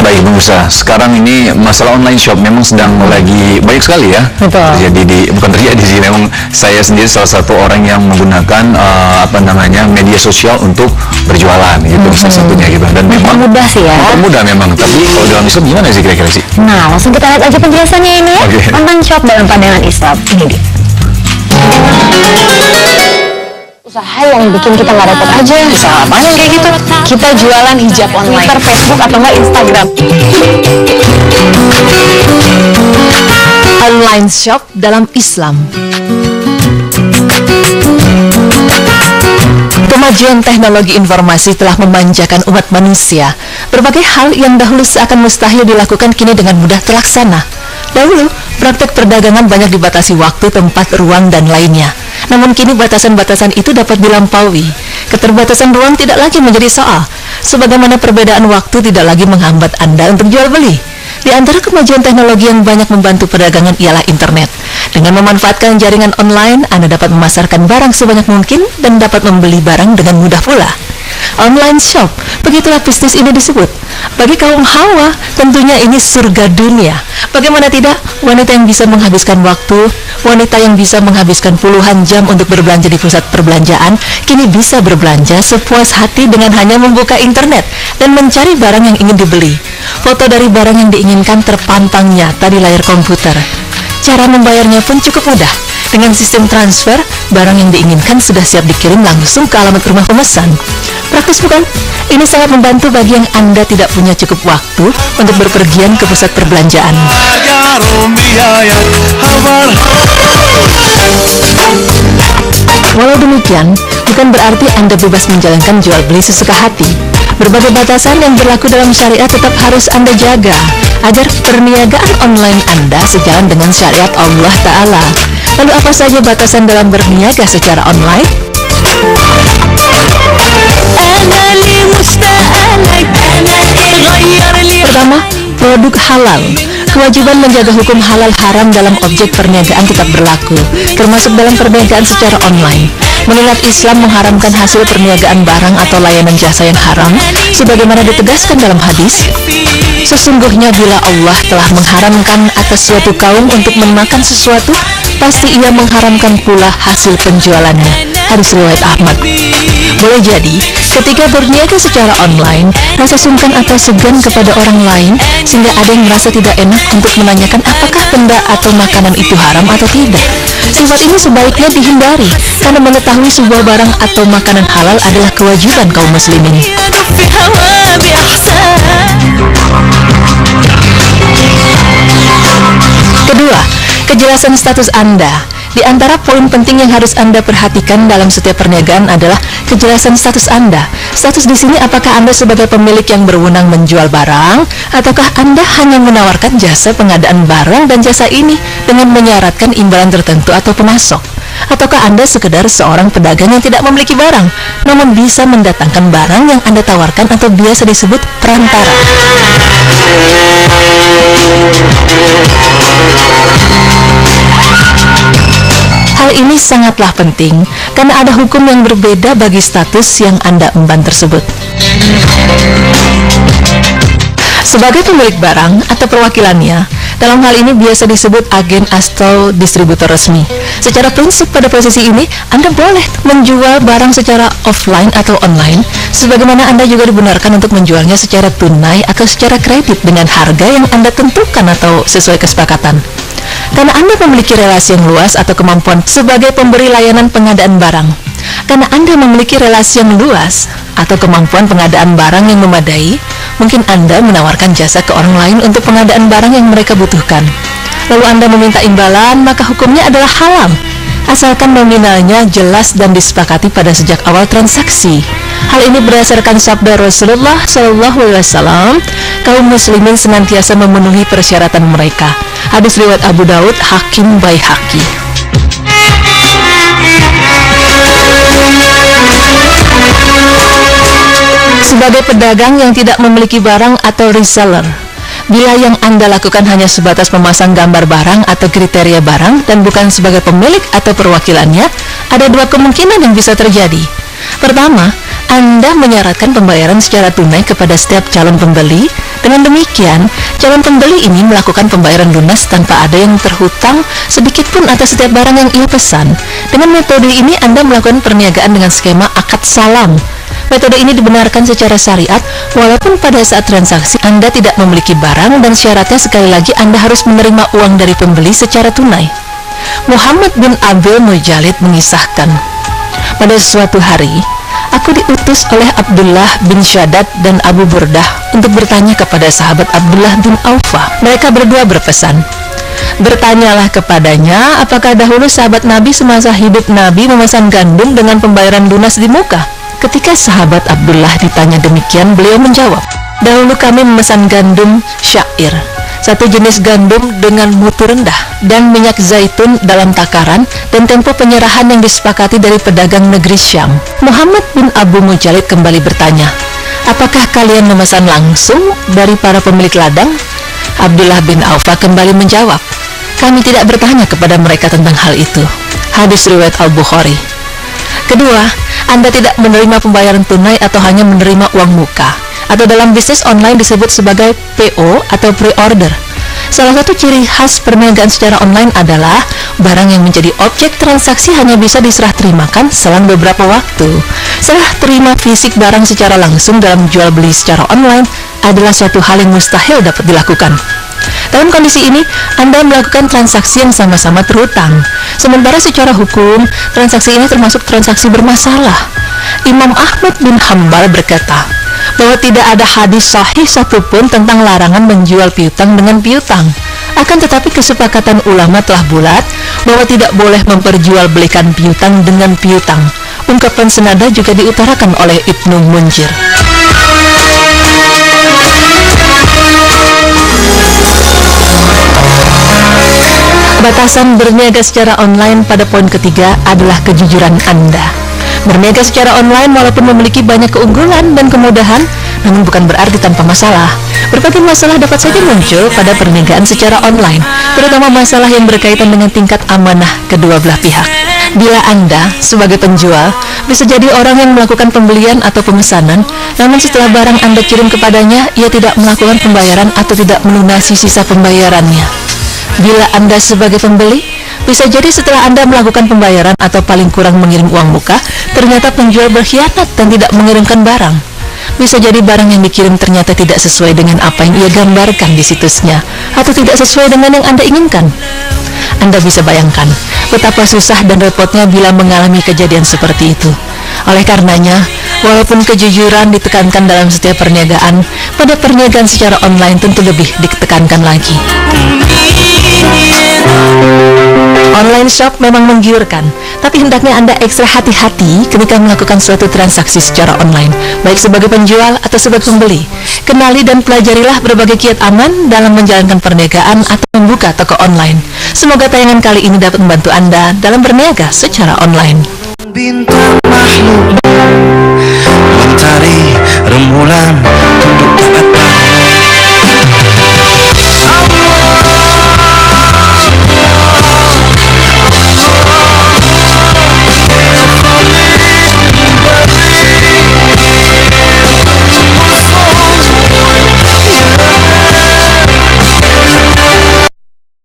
Baik pemirsa, sekarang ini masalah online shop memang sedang lagi banyak sekali ya. Betul. Bukan terjadi sih, memang saya sendiri salah satu orang yang menggunakan media sosial untuk berjualan gitu, salah satunya gitu. Dan memang mudah sih ya. Mudah memang, tapi kalau dalam Islam gimana sih kira-kira sih? Nah, langsung kita lihat aja penjelasannya ini ya. Oke. Online shop dalam pandangan Islam. Ini dia. Usaha yang bikin kita nggak repot aja. Usaha apa yang kayak gitu? Kita jualan hijab online, Twitter, Facebook, atau nggak Instagram. Online shop dalam Islam. Kemajuan teknologi informasi telah memanjakan umat manusia. Berbagai hal yang dahulu seakan mustahil dilakukan kini dengan mudah terlaksana. Dahulu, praktek perdagangan banyak dibatasi waktu, tempat, ruang, dan lainnya. Namun kini batasan-batasan itu dapat dilampaui. Keterbatasan ruang tidak lagi menjadi soal, sebagaimana perbedaan waktu tidak lagi menghambat Anda untuk jual beli. Di antara kemajuan teknologi yang banyak membantu perdagangan ialah internet. Dengan memanfaatkan jaringan online, Anda dapat memasarkan barang sebanyak mungkin dan dapat membeli barang dengan mudah pula. Online shop, begitulah bisnis ini disebut. Bagi kaum Hawa, tentunya ini surga dunia. Bagaimana tidak, wanita yang bisa menghabiskan waktu, wanita yang bisa menghabiskan puluhan jam untuk berbelanja di pusat perbelanjaan, kini bisa berbelanja sepuas hati dengan hanya membuka internet dan mencari barang yang ingin dibeli. Foto dari barang yang diinginkan terpampang nyata di layar komputer. Cara membayarnya pun cukup mudah. Dengan sistem transfer, barang yang diinginkan sudah siap dikirim langsung ke alamat rumah pemesan. Praktis bukan? Ini sangat membantu bagi yang Anda tidak punya cukup waktu untuk berpergian ke pusat perbelanjaan. Walau demikian, bukan berarti Anda bebas menjalankan jual beli sesuka hati. Berbagai batasan yang berlaku dalam syariat tetap harus Anda jaga, agar perniagaan online Anda sejalan dengan syariat Allah Ta'ala. Lalu apa saja batasan dalam berniaga secara online? Pertama, produk halal. Kewajiban menjaga hukum halal haram dalam objek perniagaan tetap berlaku, termasuk dalam perniagaan secara online. Mengingat Islam mengharamkan hasil perniagaan barang atau layanan jasa yang haram, sebagaimana ditegaskan dalam hadis, sesungguhnya bila Allah telah mengharamkan atas suatu kaum untuk memakan sesuatu, pasti ia mengharamkan pula hasil penjualannya. Hadis riwayat Ahmad. Boleh jadi, ketika berniaga secara online, rasa sungkan atau segan kepada orang lain, sehingga ada yang merasa tidak enak untuk menanyakan apakah benda atau makanan itu haram atau tidak. Sifat ini sebaiknya dihindari, karena mengetahui sebuah barang atau makanan halal adalah kewajiban kaum muslimin. Kedua, kejelasan status Anda. Di antara poin penting yang harus Anda perhatikan dalam setiap perniagaan adalah kejelasan status Anda. Status di sini apakah Anda sebagai pemilik yang berwenang menjual barang, ataukah Anda hanya menawarkan jasa pengadaan barang dan jasa ini dengan menyaratkan imbalan tertentu atau pemasok? Ataukah Anda sekedar seorang pedagang yang tidak memiliki barang, namun bisa mendatangkan barang yang Anda tawarkan atau biasa disebut perantara? Hal ini sangatlah penting karena ada hukum yang berbeda bagi status yang Anda emban tersebut. Sebagai pemilik barang atau perwakilannya, dalam hal ini biasa disebut agen atau distributor resmi. Secara prinsip pada posisi ini, Anda boleh menjual barang secara offline atau online, sebagaimana Anda juga dibenarkan untuk menjualnya secara tunai atau secara kredit dengan harga yang Anda tentukan atau sesuai kesepakatan. Karena Anda memiliki relasi yang luas atau kemampuan sebagai pemberi layanan pengadaan barang. Karena Anda memiliki relasi yang luas atau kemampuan pengadaan barang yang memadai, mungkin Anda menawarkan jasa ke orang lain untuk pengadaan barang yang mereka butuhkan. Lalu Anda meminta imbalan, maka hukumnya adalah halal, asalkan nominalnya jelas dan disepakati pada sejak awal transaksi. Hal ini berdasarkan sabda Rasulullah SAW, kaum muslimin senantiasa memenuhi persyaratan mereka. Hadis riwayat Abu Daud, Hakim Baihaqi. Sebagai pedagang yang tidak memiliki barang atau reseller, bila yang Anda lakukan hanya sebatas memasang gambar barang atau kriteria barang dan bukan sebagai pemilik atau perwakilannya, ada dua kemungkinan yang bisa terjadi. Pertama, Anda menyaratkan pembayaran secara tunai kepada setiap calon pembeli Dengan demikian, calon pembeli ini melakukan pembayaran lunas tanpa ada yang terhutang sedikit pun atas setiap barang yang ia pesan. Dengan metode ini Anda melakukan perniagaan dengan skema akad salam. Metode ini dibenarkan secara syariat, walaupun pada saat transaksi Anda tidak memiliki barang dan syaratnya sekali lagi Anda harus menerima uang dari pembeli secara tunai. Muhammad bin Abdul Mujallid mengisahkan, pada suatu hari, aku diutus oleh Abdullah bin Shaddad dan Abu Burdah untuk bertanya kepada sahabat Abdullah bin Aufa. Mereka berdua berpesan, bertanyalah kepadanya apakah dahulu sahabat Nabi semasa hidup Nabi memesan gandum dengan pembayaran lunas di muka. Ketika sahabat Abdullah ditanya demikian, beliau menjawab, dahulu kami memesan gandum syair, satu jenis gandum dengan mutu rendah, dan minyak zaitun dalam takaran, dan tempo penyerahan yang disepakati dari pedagang negeri Syam. Muhammad bin Abu Mujallid kembali bertanya, apakah kalian memesan langsung dari para pemilik ladang? Abdullah bin Aufa kembali menjawab, kami tidak bertanya kepada mereka tentang hal itu. Hadis riwayat Al-Bukhari. Kedua, Anda tidak menerima pembayaran tunai atau hanya menerima uang muka, atau dalam bisnis online disebut sebagai PO atau pre-order. Salah satu ciri khas perniagaan secara online adalah barang yang menjadi objek transaksi hanya bisa diserah terimakan selang beberapa waktu. Serah terima fisik barang secara langsung dalam jual beli secara online adalah suatu hal yang mustahil dapat dilakukan. Dalam kondisi ini, Anda melakukan transaksi yang sama-sama terhutang. Sementara secara hukum, transaksi ini termasuk transaksi bermasalah. Imam Ahmad bin Hambal berkata bahwa tidak ada hadis sahih satupun tentang larangan menjual piutang dengan piutang. Akan tetapi kesepakatan ulama telah bulat bahwa tidak boleh memperjualbelikan piutang dengan piutang. Ungkapan senada juga diutarakan oleh Ibnu Munzir. Batasan berniaga secara online pada poin ketiga adalah kejujuran Anda. Berniaga secara online walaupun memiliki banyak keunggulan dan kemudahan, namun bukan berarti tanpa masalah. Berbagai masalah dapat saja muncul pada perniagaan secara online, terutama masalah yang berkaitan dengan tingkat amanah kedua belah pihak. Bila Anda, sebagai penjual, bisa jadi orang yang melakukan pembelian atau pemesanan, namun setelah barang Anda kirim kepadanya, ia tidak melakukan pembayaran atau tidak melunasi sisa pembayarannya. Bila Anda sebagai pembeli, bisa jadi setelah Anda melakukan pembayaran atau paling kurang mengirim uang muka, ternyata penjual berkhianat dan tidak mengirimkan barang. Bisa jadi barang yang dikirim ternyata tidak sesuai dengan apa yang ia gambarkan di situsnya, atau tidak sesuai dengan yang Anda inginkan. Anda bisa bayangkan betapa susah dan repotnya bila mengalami kejadian seperti itu. Oleh karenanya, walaupun kejujuran ditekankan dalam setiap perniagaan, pada perniagaan secara online tentu lebih ditekankan lagi. Online shop memang menggiurkan, tapi hendaknya Anda ekstra hati-hati ketika melakukan suatu transaksi secara online, baik sebagai penjual atau sebagai pembeli. Kenali dan pelajarilah berbagai kiat aman dalam menjalankan perniagaan atau membuka toko online. Semoga tayangan kali ini dapat membantu Anda dalam berniaga secara online. Bintang makhluk